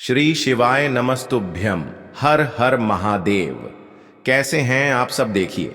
श्री शिवाय नमस्तुभ्यम। हर हर महादेव। कैसे हैं आप सब? देखिए,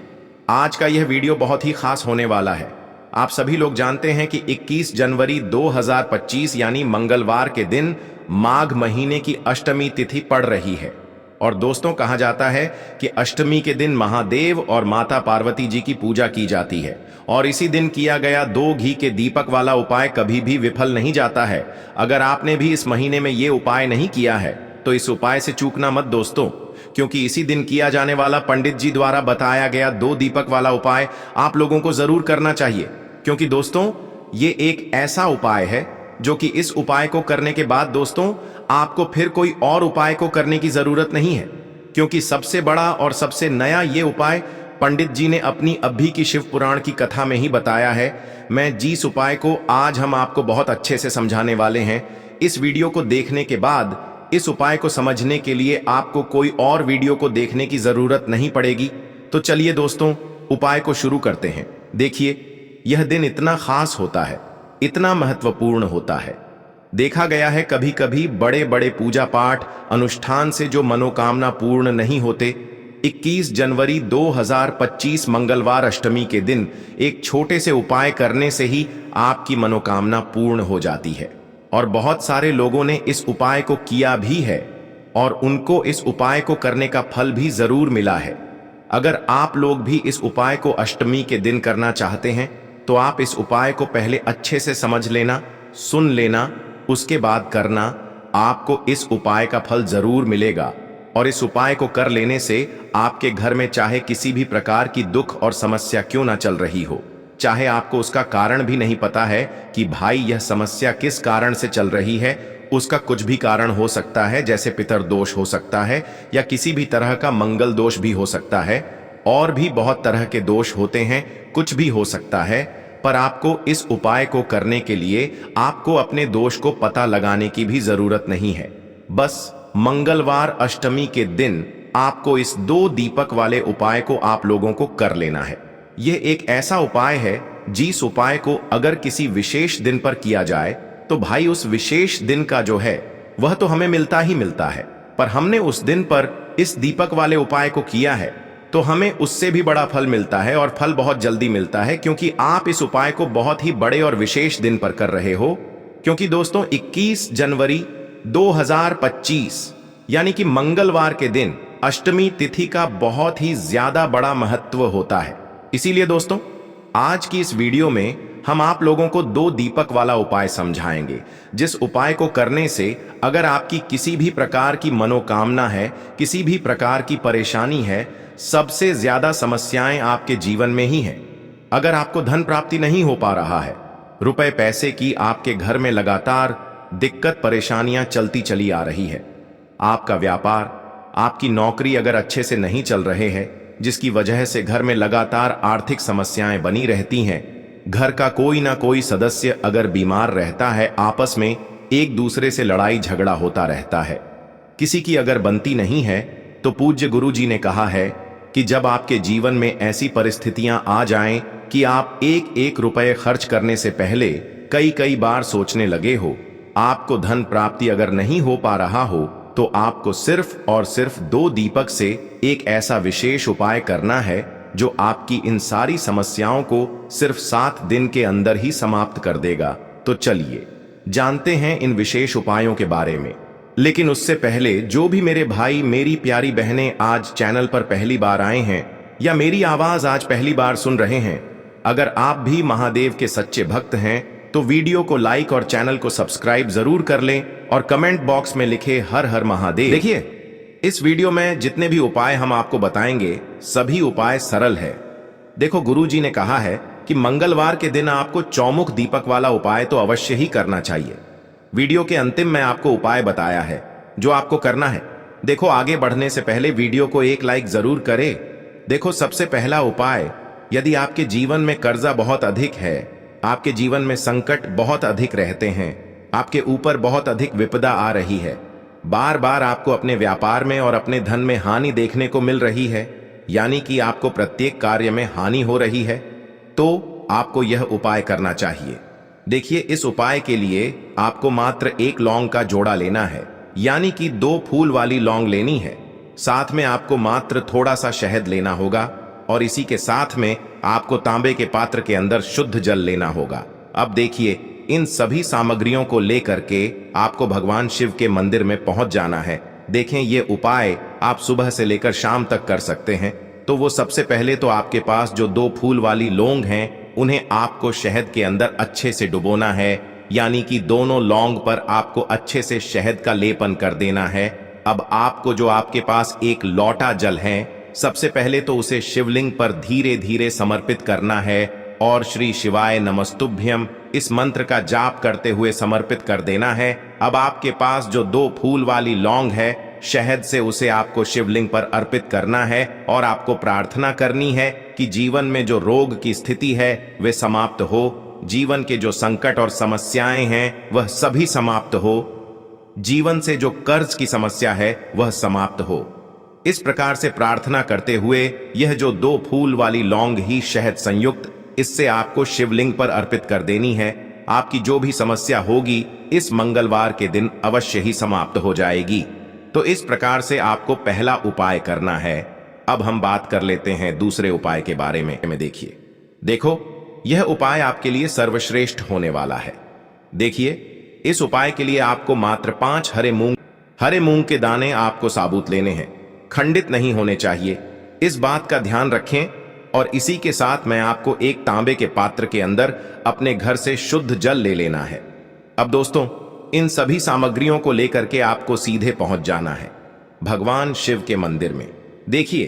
आज का यह वीडियो बहुत ही खास होने वाला है। आप सभी लोग जानते हैं कि 21 जनवरी 2025 यानी मंगलवार के दिन माघ महीने की अष्टमी तिथि पड़ रही है। और दोस्तों, कहा जाता है कि अष्टमी के दिन महादेव और माता पार्वती जी की पूजा की जाती है और इसी दिन किया गया 2 घी के दीपक वाला उपाय कभी भी विफल नहीं जाता है। अगर आपने भी इस महीने में ये उपाय नहीं किया है तो इस उपाय से चूकना मत दोस्तों, क्योंकि इसी दिन किया जाने वाला पंडित जी द्वारा बताया गया 2 दीपक वाला उपाय आप लोगों को जरूर करना चाहिए। क्योंकि दोस्तों, ये एक ऐसा उपाय है जो कि इस उपाय को करने के बाद दोस्तों आपको फिर कोई और उपाय को करने की जरूरत नहीं है, क्योंकि सबसे बड़ा और सबसे नया ये उपाय पंडित जी ने अपनी अभी की शिव पुराण की कथा में ही बताया है। मैं जिस उपाय को आज हम आपको बहुत अच्छे से समझाने वाले हैं, इस वीडियो को देखने के बाद इस उपाय को समझने के लिए आपको कोई और वीडियो को देखने की जरूरत नहीं पड़ेगी। तो चलिए दोस्तों, उपाय को शुरू करते हैं। देखिए, यह दिन इतना खास होता है, इतना महत्वपूर्ण होता है। देखा गया है कभी कभी बड़े बड़े पूजा पाठ अनुष्ठान से जो मनोकामना पूर्ण नहीं होते, 21 जनवरी 2025 मंगलवार अष्टमी के दिन एक छोटे से उपाय करने से ही आपकी मनोकामना पूर्ण हो जाती है। और बहुत सारे लोगों ने इस उपाय को किया भी है और उनको इस उपाय को करने का फल भी जरूर मिला है। अगर आप लोग भी इस उपाय को अष्टमी के दिन करना चाहते हैं तो आप इस उपाय को पहले अच्छे से समझ लेना, सुन लेना, उसके बाद करना। आपको इस उपाय का फल जरूर मिलेगा और इस उपाय को कर लेने से आपके घर में चाहे किसी भी प्रकार की दुख और समस्या क्यों ना चल रही हो, चाहे आपको उसका कारण भी नहीं पता है कि भाई यह समस्या किस कारण से चल रही है, उसका कुछ भी कारण हो सकता है, जैसे पितर दोष हो सकता है या किसी भी तरह का मंगल दोष भी हो सकता है, और भी बहुत तरह के दोष होते हैं, कुछ भी हो सकता है। पर आपको इस उपाय को करने के लिए आपको अपने दोष को पता लगाने की भी जरूरत नहीं है। बस मंगलवार अष्टमी के दिन आपको इस 2 दीपक वाले उपाय को आप लोगों को कर लेना है। यह एक ऐसा उपाय है जिस उपाय को अगर किसी विशेष दिन पर किया जाए तो भाई उस विशेष दिन का जो है वह तो हमें मिलता ही मिलता है, पर हमने उस दिन पर इस दीपक वाले उपाय को किया है तो हमें उससे भी बड़ा फल मिलता है और फल बहुत जल्दी मिलता है, क्योंकि आप इस उपाय को बहुत ही बड़े और विशेष दिन पर कर रहे हो। क्योंकि दोस्तों, 21 जनवरी 2025 यानी कि मंगलवार के दिन अष्टमी तिथि का बहुत ही ज्यादा बड़ा महत्व होता है। इसीलिए दोस्तों, आज की इस वीडियो में हम आप लोगों को 2 दीपक वाला उपाय समझाएंगे, जिस उपाय को करने से अगर आपकी किसी भी प्रकार की मनोकामना है, किसी भी प्रकार की परेशानी है, सबसे ज्यादा समस्याएं आपके जीवन में ही हैं। अगर आपको धन प्राप्ति नहीं हो पा रहा है, रुपए पैसे की आपके घर में लगातार दिक्कत परेशानियां चलती चली आ रही है, आपका व्यापार, आपकी नौकरी अगर अच्छे से नहीं चल रहे हैं, जिसकी वजह से घर में लगातार आर्थिक समस्याएं बनी रहती हैं, घर का कोई ना कोई सदस्य अगर बीमार रहता है, आपस में एक दूसरे से लड़ाई झगड़ा होता रहता है, किसी की अगर बनती नहीं है, तो पूज्य गुरु जी ने कहा है कि जब आपके जीवन में ऐसी परिस्थितियां आ जाएं कि आप एक एक रुपए खर्च करने से पहले कई कई बार सोचने लगे हो, आपको धन प्राप्ति अगर नहीं हो पा रहा हो, तो आपको सिर्फ और सिर्फ 2 दीपक से एक ऐसा विशेष उपाय करना है जो आपकी इन सारी समस्याओं को सिर्फ 7 दिन के अंदर ही समाप्त कर देगा। तो चलिए जानते हैं इन विशेष उपायों के बारे में। लेकिन उससे पहले जो भी मेरे भाई मेरी प्यारी बहनें आज चैनल पर पहली बार आए हैं या मेरी आवाज आज पहली बार सुन रहे हैं, अगर आप भी महादेव के सच्चे भक्त हैं तो वीडियो को लाइक और चैनल को सब्सक्राइब जरूर कर लें और कमेंट बॉक्स में लिखे हर हर महादेव। देखिए, इस वीडियो में जितने भी उपाय हम आपको बताएंगे सभी उपाय सरल है। देखो, गुरु जी ने कहा है कि मंगलवार के दिन आपको चौमुख दीपक वाला उपाय तो अवश्य ही करना चाहिए। वीडियो के अंतिम में आपको उपाय बताया है जो आपको करना है। देखो, आगे बढ़ने से पहले वीडियो को एक लाइक जरूर करें। देखो, सबसे पहला उपाय, यदि आपके जीवन में कर्जा बहुत अधिक है, आपके जीवन में संकट बहुत अधिक रहते हैं, आपके ऊपर बहुत अधिक विपदा आ रही है, बार बार आपको अपने व्यापार में और अपने धन में हानि देखने को मिल रही है, यानी कि आपको प्रत्येक कार्य में हानि हो रही है, तो आपको यह उपाय करना चाहिए। देखिए, इस उपाय के लिए आपको मात्र 1 लौंग का जोड़ा लेना है, यानी कि 2 फूल वाली लौंग लेनी है। साथ में आपको मात्र थोड़ा सा शहद लेना होगा और इसी के साथ में आपको तांबे के पात्र के अंदर शुद्ध जल लेना होगा। अब देखिए, इन सभी सामग्रियों को लेकर के आपको भगवान शिव के मंदिर में पहुंच जाना है। देखें, ये उपाय आप सुबह से लेकर शाम तक कर सकते हैं। तो वो सबसे पहले तो आपके पास जो 2 फूल वाली लौंग हैं, उन्हें आपको शहद के अंदर अच्छे से डुबोना है, यानी कि दोनों लौंग पर आपको अच्छे से शहद का लेपन कर देना है। अब आपको जो आपके पास एक लोटा जल है, सबसे पहले तो उसे शिवलिंग पर धीरे धीरे समर्पित करना है और श्री शिवाय नमस्तुभ्यम इस मंत्र का जाप करते हुए समर्पित कर देना है। अब आपके पास जो 2 फूल वाली लौंग है, शहद से उसे आपको शिवलिंग पर अर्पित करना है और आपको प्रार्थना करनी है कि जीवन में जो रोग की स्थिति है वे समाप्त हो, जीवन के जो संकट और समस्याएं हैं वह सभी समाप्त हो, जीवन से जो कर्ज की समस्या है वह समाप्त हो। इस प्रकार से प्रार्थना करते हुए यह जो 2 फूल वाली लौंग ही शहद संयुक्त, इससे आपको शिवलिंग पर अर्पित कर देनी है। आपकी जो भी समस्या होगी इस मंगलवार के दिन अवश्य ही समाप्त हो जाएगी। तो इस प्रकार से आपको पहला उपाय करना है। अब हम बात कर लेते हैं दूसरे उपाय के बारे में। देखो, यह उपाय आपके लिए सर्वश्रेष्ठ होने वाला है। देखिए, इस उपाय के लिए आपको मात्र 5 हरे मूंग के दाने आपको साबुत लेने हैं, खंडित नहीं होने चाहिए। इस बात का ध्यान रखें। और इसी के साथ मैं आपको एक तांबे के पात्र के अंदर अपने घर से शुद्ध जल ले लेना है। अब दोस्तों, इन सभी सामग्रियों को लेकर के आपको सीधे पहुंच जाना है भगवान शिव के मंदिर में। देखिए,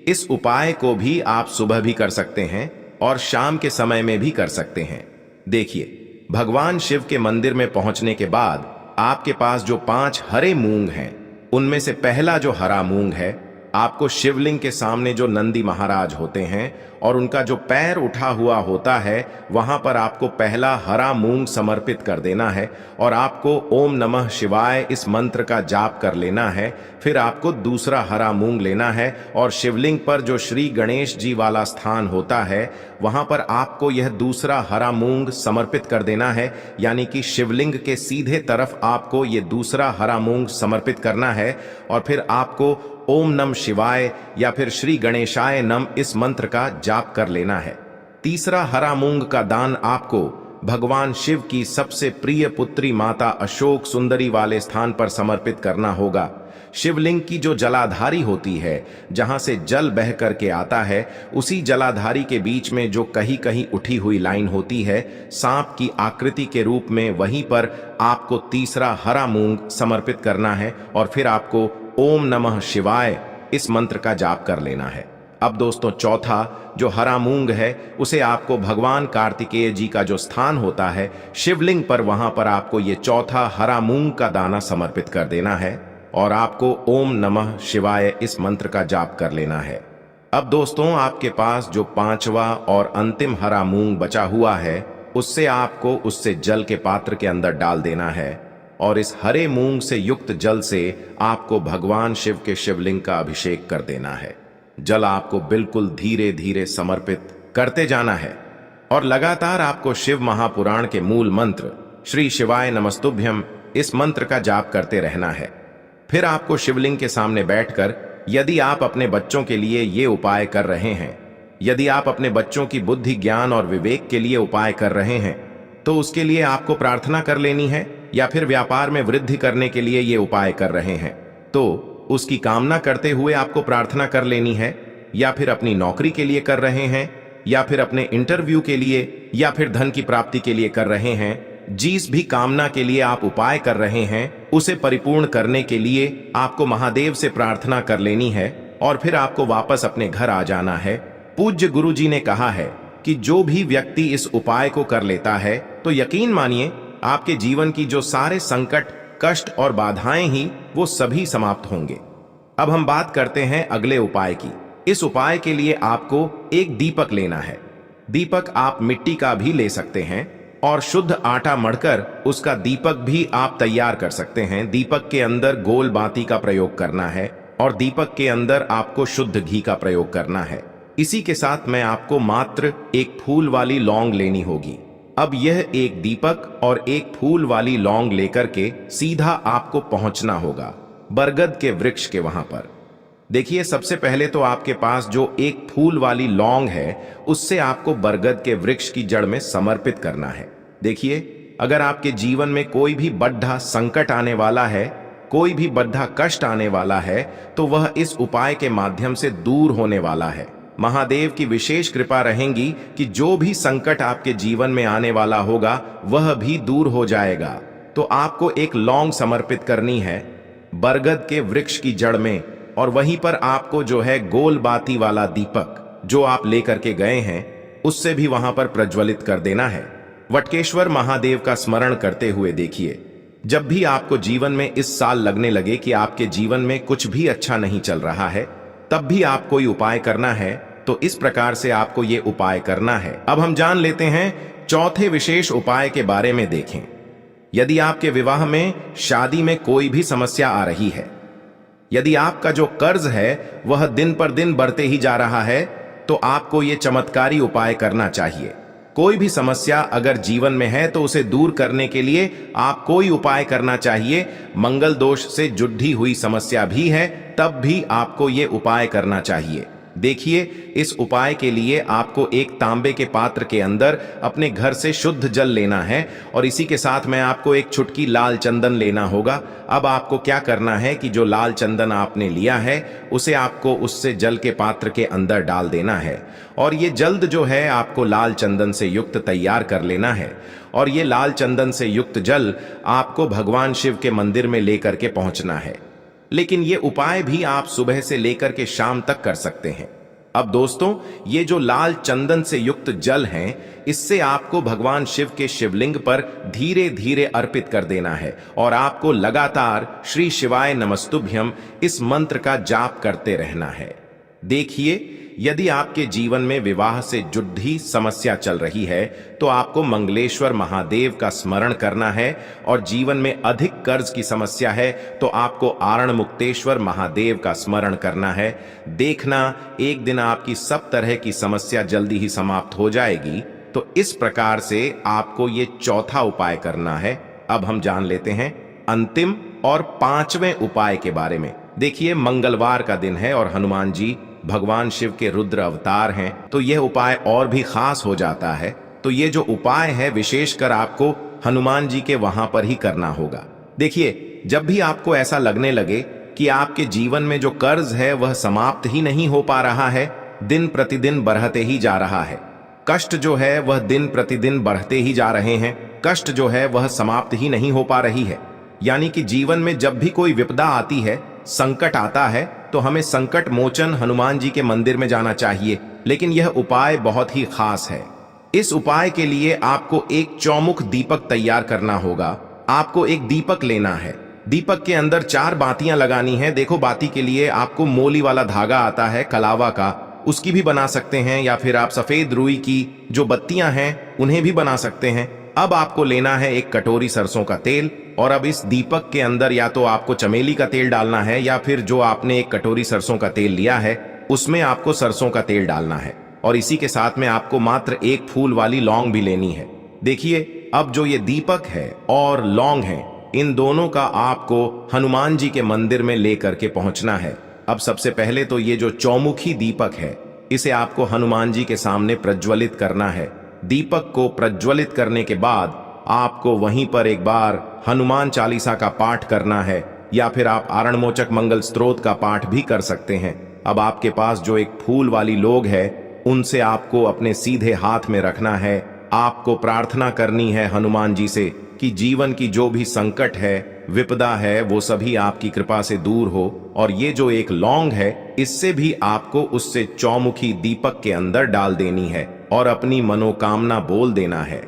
इस उपाय को भी आप सुबह भी कर सकते हैं और शाम के समय में भी कर सकते हैं। देखिए, भगवान शिव के मंदिर में पहुंचने के बाद आपके पास जो 5 हरे मूंग हैं, उनमें से पहला जो हरा मूंग है, आपको शिवलिंग के सामने जो नंदी महाराज होते हैं और उनका जो पैर उठा हुआ होता है, वहां पर आपको पहला हरा मूंग समर्पित कर देना है और आपको ओम नमः शिवाय इस मंत्र का जाप कर लेना है। फिर आपको दूसरा हरा मूंग लेना है और शिवलिंग पर जो श्री गणेश जी वाला स्थान होता है, वहां पर आपको यह दूसरा हरा मूंग समर्पित कर देना है, यानी कि शिवलिंग के सीधे तरफ आपको ये दूसरा हरा मूंग समर्पित करना है। और फिर आपको ओम नम शिवाय या फिर श्री गणेशाय नम इस मंत्र का जाप कर लेना है। तीसरा हरा मूंग का दान आपको भगवान शिव की सबसे प्रिय पुत्री माता अशोक सुंदरी वाले स्थान पर समर्पित करना होगा। शिवलिंग की जो जलाधारी होती है, जहां से जल बह करके आता है, उसी जलाधारी के बीच में जो कहीं कहीं उठी हुई लाइन होती है सांप की आकृति के रूप में, वहीं पर आपको तीसरा हरा मूंग समर्पित करना है और फिर आपको ओम नमः शिवाय इस मंत्र का जाप कर लेना है। अब दोस्तों, चौथा जो हरा मूंग है, उसे आपको भगवान कार्तिकेय जी का जो स्थान होता है शिवलिंग पर, वहां पर आपको ये चौथा हरा मूंग का दाना समर्पित कर देना है और आपको ओम नमः शिवाय इस मंत्र का जाप कर लेना है। अब दोस्तों, आपके पास जो 5वां और अंतिम हरा मूंग बचा हुआ है, उससे आपको उससे जल के पात्र के अंदर डाल देना है और इस हरे मूंग से युक्त जल से आपको भगवान शिव के शिवलिंग का अभिषेक कर देना है। जल आपको बिल्कुल धीरे धीरे समर्पित करते जाना है और लगातार आपको शिव महापुराण के मूल मंत्र श्री शिवाय नमस्तुभ्यम इस मंत्र का जाप करते रहना है। फिर आपको शिवलिंग के सामने बैठकर, यदि आप अपने बच्चों के लिए ये उपाय कर रहे हैं, यदि आप अपने बच्चों की बुद्धि, ज्ञान और विवेक के लिए उपाय कर रहे हैं, तो उसके लिए आपको प्रार्थना कर लेनी है। या फिर व्यापार में वृद्धि करने के लिए ये उपाय कर रहे हैं, तो उसकी कामना करते हुए आपको प्रार्थना कर लेनी है। या फिर अपनी नौकरी के लिए कर रहे हैं, या फिर अपने इंटरव्यू के लिए, या फिर धन की प्राप्ति के लिए कर रहे हैं, जिस भी कामना के लिए आप उपाय कर रहे हैं, उसे परिपूर्ण करने के लिए आपको महादेव से प्रार्थना कर लेनी है और फिर आपको वापस अपने घर आ जाना है। पूज्य गुरु जी ने कहा है कि जो भी व्यक्ति इस उपाय को कर लेता है, तो यकीन मानिए आपके जीवन की जो सारे संकट, कष्ट और बाधाएं ही वो सभी समाप्त होंगे। अब हम बात करते हैं अगले उपाय की। इस उपाय के लिए आपको एक दीपक लेना है। दीपक आप मिट्टी का भी ले सकते हैं और शुद्ध आटा मढ़कर उसका दीपक भी आप तैयार कर सकते हैं। दीपक के अंदर गोल बाती का प्रयोग करना है और दीपक के अंदर आपको शुद्ध घी का प्रयोग करना है। इसी के साथ मैं आपको मात्र एक फूल वाली लौंग लेनी होगी अब यह एक दीपक और एक फूल वाली लौंग लेकर के सीधा आपको पहुंचना होगा बरगद के वृक्ष के वहां पर। देखिए, सबसे पहले तो आपके पास जो एक फूल वाली लौंग है उससे आपको बरगद के वृक्ष की जड़ में समर्पित करना है। देखिए, अगर आपके जीवन में कोई भी बड़ा संकट आने वाला है, कोई भी बड़ा कष्ट आने वाला है, तो वह इस उपाय के माध्यम से दूर होने वाला है। महादेव की विशेष कृपा रहेगी कि जो भी संकट आपके जीवन में आने वाला होगा वह भी दूर हो जाएगा। तो आपको एक लौंग समर्पित करनी है बरगद के वृक्ष की जड़ में, और वहीं पर आपको जो है गोल बाती वाला दीपक जो आप लेकर के गए हैं उससे भी वहां पर प्रज्वलित कर देना है। वटकेश्वर महादेव का स्मरण करते हुए देखिए, जब भी आपको जीवन में इस साल लगने लगे कि आपके जीवन में कुछ भी अच्छा नहीं चल रहा है, तब भी आप कोई उपाय करना है, तो इस प्रकार से आपको ये उपाय करना है। अब हम जान लेते हैं चौथे विशेष उपाय के बारे में। देखें, यदि आपके विवाह में, शादी में कोई भी समस्या आ रही है, यदि आपका जो कर्ज है वह दिन पर दिन बढ़ते ही जा रहा है, तो आपको ये चमत्कारी उपाय करना चाहिए। कोई भी समस्या अगर जीवन में है तो उसे दूर करने के लिए आप कोई उपाय करना चाहिए। मंगल दोष से जुड़ी हुई समस्या भी है तब भी आपको ये उपाय करना चाहिए। देखिए, इस उपाय के लिए आपको एक तांबे के पात्र के अंदर अपने घर से शुद्ध जल लेना है, और इसी के साथ में आपको एक चुटकी लाल चंदन लेना होगा। अब आपको क्या करना है कि जो लाल चंदन आपने लिया है उसे आपको उससे जल के पात्र के अंदर डाल देना है, और ये जल्द जो है आपको लाल चंदन से युक्त तैयार कर लेना है। और ये लाल चंदन से युक्त जल आपको भगवान शिव के मंदिर में लेकर के पहुंचना है। लेकिन ये उपाय भी आप सुबह से लेकर के शाम तक कर सकते हैं। अब दोस्तों, ये जो लाल चंदन से युक्त जल हैं, इससे आपको भगवान शिव के शिवलिंग पर धीरे धीरे अर्पित कर देना है, और आपको लगातार श्री शिवाय नमस्तुभ्यम इस मंत्र का जाप करते रहना है। देखिए, यदि आपके जीवन में विवाह से जुड़ी समस्या चल रही है तो आपको मंगलेश्वर महादेव का स्मरण करना है, और जीवन में अधिक कर्ज की समस्या है तो आपको आरण मुक्तेश्वर महादेव का स्मरण करना है। देखना, एक दिन आपकी सब तरह की समस्या जल्दी ही समाप्त हो जाएगी। तो इस प्रकार से आपको ये चौथा उपाय करना है। अब हम जान लेते हैं अंतिम और पांचवें उपाय के बारे में। देखिए, मंगलवार का दिन है और हनुमान जी भगवान शिव के रुद्र अवतार हैं, तो यह उपाय और भी खास हो जाता है। तो ये जो उपाय है विशेषकर आपको हनुमान जी के वहां पर ही करना होगा। देखिए, जब भी आपको ऐसा लगने लगे कि आपके जीवन में जो कर्ज है वह समाप्त ही नहीं हो पा रहा है, दिन प्रतिदिन बढ़ते ही जा रहा है, कष्ट जो है वह दिन प्रतिदिन बढ़ते ही जा रहे हैं, कष्ट जो है वह समाप्त ही नहीं हो पा रही है, यानी कि जीवन में जब भी कोई विपदा आती है, संकट आता है, तो हमें संकट मोचन हनुमान जी के मंदिर में जाना चाहिए। लेकिन यह उपाय बहुत ही खास है। इस उपाय के लिए आपको एक चौमुख दीपक तैयार करना होगा। आपको एक दीपक लेना है, दीपक के अंदर 4 बातियां लगानी है। देखो, बाती के लिए आपको मोली वाला धागा आता है कलावा का, उसकी भी बना सकते हैं, या फिर आप सफेद रुई की जो बत्तियां हैं उन्हें भी बना सकते हैं। अब आपको लेना है एक कटोरी सरसों का तेल, और अब इस दीपक के अंदर या तो आपको चमेली का तेल डालना है, या फिर जो आपने एक कटोरी सरसों का तेल लिया है उसमें आपको सरसों का तेल डालना है, और इसी के साथ में आपको मात्र एक फूल वाली लौंग भी लेनी है। देखिए, अब जो ये दीपक है और लौंग है, इन दोनों का आपको हनुमान जी के मंदिर में लेकर के पहुंचना है। अब सबसे पहले तो ये जो चौमुखी दीपक है इसे आपको हनुमान जी के सामने प्रज्वलित करना है। दीपक को प्रज्वलित करने के बाद आपको वहीं पर एक बार हनुमान चालीसा का पाठ करना है, या फिर आप आरणमोचक मंगल स्तोत्र का पाठ भी कर सकते हैं। अब आपके पास जो एक फूल वाली लोग है उनसे आपको अपने सीधे हाथ में रखना है। आपको प्रार्थना करनी है हनुमान जी से कि जीवन की जो भी संकट है, विपदा है, वो सभी आपकी कृपा से दूर हो। और ये जो एक लौंग है इससे भी आपको उससे चौमुखी दीपक के अंदर डाल देनी है और अपनी मनोकामना बोल देना है।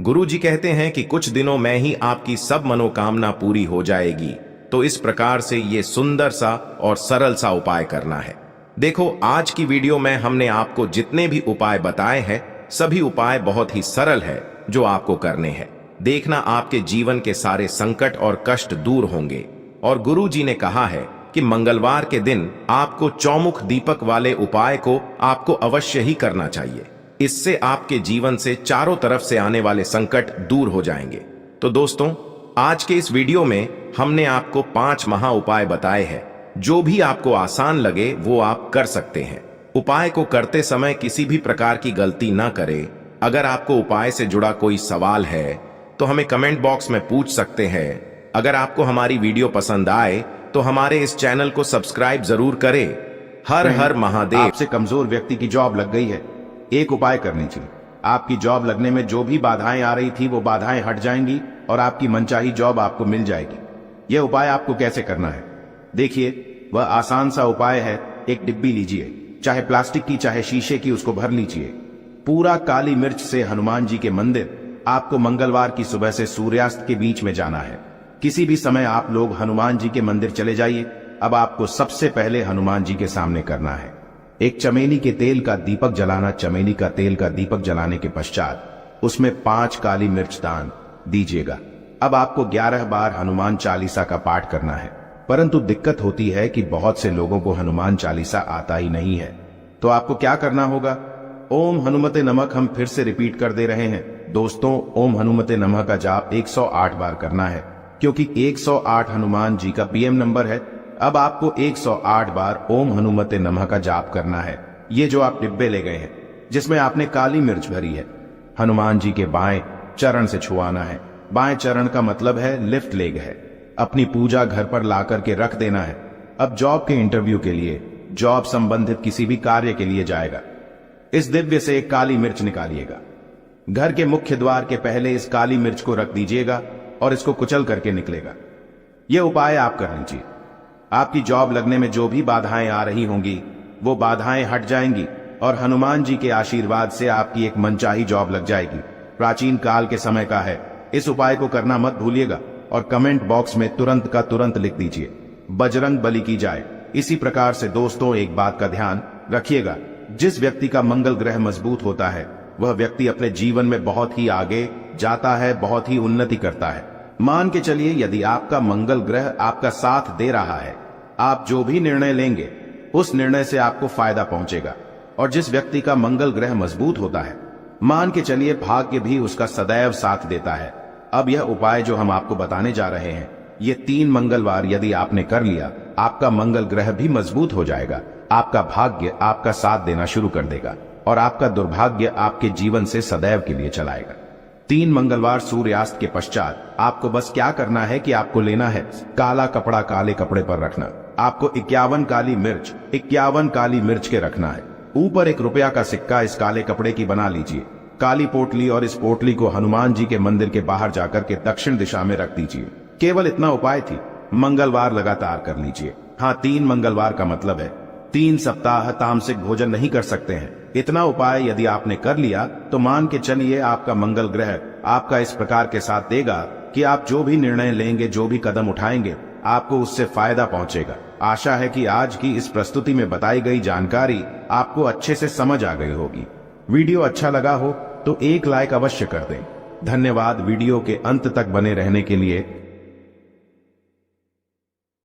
गुरु जी कहते हैं कि कुछ दिनों में ही आपकी सब मनोकामना पूरी हो जाएगी। तो इस प्रकार से ये सुंदर सा और सरल सा उपाय करना है। देखो, आज की वीडियो में हमने आपको जितने भी उपाय बताए हैं सभी उपाय बहुत ही सरल है जो आपको करने हैं। देखना, आपके जीवन के सारे संकट और कष्ट दूर होंगे। और गुरु जी ने कहा है कि मंगलवार के दिन आपको चौमुख दीपक वाले उपाय को आपको अवश्य ही करना चाहिए। इससे आपके जीवन से चारों तरफ से आने वाले संकट दूर हो जाएंगे। तो दोस्तों, आज के इस वीडियो में हमने आपको 5 महा उपाय बताए हैं। जो भी आपको आसान लगे वो आप कर सकते हैं। उपाय को करते समय किसी भी प्रकार की गलती ना करें। अगर आपको उपाय से जुड़ा कोई सवाल है तो हमें कमेंट बॉक्स में पूछ सकते हैं। अगर आपको हमारी वीडियो पसंद आए तो हमारे इस चैनल को सब्सक्राइब जरूर करें। हर हर महादेव। आपसे कमजोर व्यक्ति की जॉब लग गई है, एक उपाय करनी चाहिए। आपकी जॉब लगने में जो भी बाधाएं आ रही थी वो बाधाएं हट जाएंगी और आपकी मनचाही जॉब आपको मिल जाएगी। यह उपाय आपको कैसे करना है देखिए, वह आसान सा उपाय है। एक डिब्बी लीजिए, चाहे प्लास्टिक की चाहे शीशे की, उसको भर लीजिए पूरा काली मिर्च से। हनुमान जी के मंदिर आपको मंगलवार की सुबह से सूर्यास्त के बीच में जाना है। किसी भी समय आप लोग हनुमान जी के मंदिर चले जाइए। अब आपको सबसे पहले हनुमान जी के सामने करना है एक चमेली के तेल का दीपक जलाना। चमेली का तेल का दीपक जलाने के पश्चात उसमें 5 काली मिर्च दान दीजिएगा। अब आपको 11 बार हनुमान चालीसा का पाठ करना है, परंतु दिक्कत होती है कि बहुत से लोगों को हनुमान चालीसा आता ही नहीं है। तो आपको क्या करना होगा? ओम हनुमते नमः हम फिर से रिपीट कर दे रहे हैं दोस्तों। ओम हनुमते नमः का जाप 108 बार करना है, क्योंकि 108 हनुमान जी का पीएम नंबर है। अब आपको 108 बार ओम हनुमते नमः का जाप करना है। ये जो आप डिब्बे ले गए हैं जिसमें आपने काली मिर्च भरी है, हनुमान जी के बाएं चरण से छुआना है। बाएं चरण का मतलब है लेफ्ट लेग है। अपनी पूजा घर पर ला करके रख देना है। अब जॉब के इंटरव्यू के लिए, जॉब संबंधित किसी भी कार्य के लिए जाएगा, इस दिव्य से एक काली मिर्च निकालिएगा। घर के मुख्य द्वार के पहले इस काली मिर्च को रख दीजिएगा और इसको कुचल करके निकलेगा। यह उपाय आप कर लीजिए। आपकी जॉब लगने में जो भी बाधाएं आ रही होंगी वो बाधाएं हट जाएंगी और हनुमान जी के आशीर्वाद से आपकी एक मनचाही जॉब लग जाएगी। प्राचीन काल के समय का है। इस उपाय को करना मत भूलिएगा और कमेंट बॉक्स में तुरंत का तुरंत लिख दीजिए, बजरंग बली की जाए। इसी प्रकार से दोस्तों, एक बात का ध्यान रखिएगा, जिस व्यक्ति का मंगल ग्रह मजबूत होता है वह व्यक्ति अपने जीवन में बहुत ही आगे जाता है, बहुत ही उन्नति करता है। मान के चलिए, यदि आपका मंगल ग्रह आपका साथ दे रहा है, आप जो भी निर्णय लेंगे उस निर्णय से आपको फायदा पहुंचेगा। और जिस व्यक्ति का मंगल ग्रह मजबूत होता है, मान के चलिए भाग्य भी उसका सदैव साथ देता है। अब यह उपाय जो हम आपको बताने जा रहे हैं, ये 3 मंगलवार यदि आपने कर लिया, आपका मंगल ग्रह भी मजबूत हो जाएगा। आपका भाग्य आपका साथ देना शुरू कर देगा और आपका दुर्भाग्य आपके जीवन से सदैव के लिए चलाएगा। 3 मंगलवार सूर्यास्त के पश्चात आपको बस क्या करना है कि आपको लेना है काला कपड़ा, काले कपड़े पर रखना। आपको 51 काली मिर्च के रखना है। ऊपर 1 रुपया का सिक्का इस काले कपड़े की बना लीजिए, काली पोटली, और इस पोटली को हनुमान जी के मंदिर के बाहर जाकर के दक्षिण दिशा में रख दीजिए। केवल इतना उपाय थी। मंगलवार लगातार कर लीजिए। हाँ, 3 मंगलवार का मतलब है 3 सप्ताह तामसिक भोजन नहीं कर सकते हैं। इतना उपाय यदि आपने कर लिया तो मान के चलिए आपका मंगल ग्रह आपका इस प्रकार के साथ देगा कि आप जो भी निर्णय लेंगे, जो भी कदम उठाएंगे, आपको उससे फायदा पहुंचेगा। आशा है कि आज की इस प्रस्तुति में बताई गई जानकारी आपको अच्छे से समझ आ गई होगी। वीडियो अच्छा लगा हो तो एक लाइक अवश्य कर दें। धन्यवाद वीडियो के अंत तक बने रहने के लिए।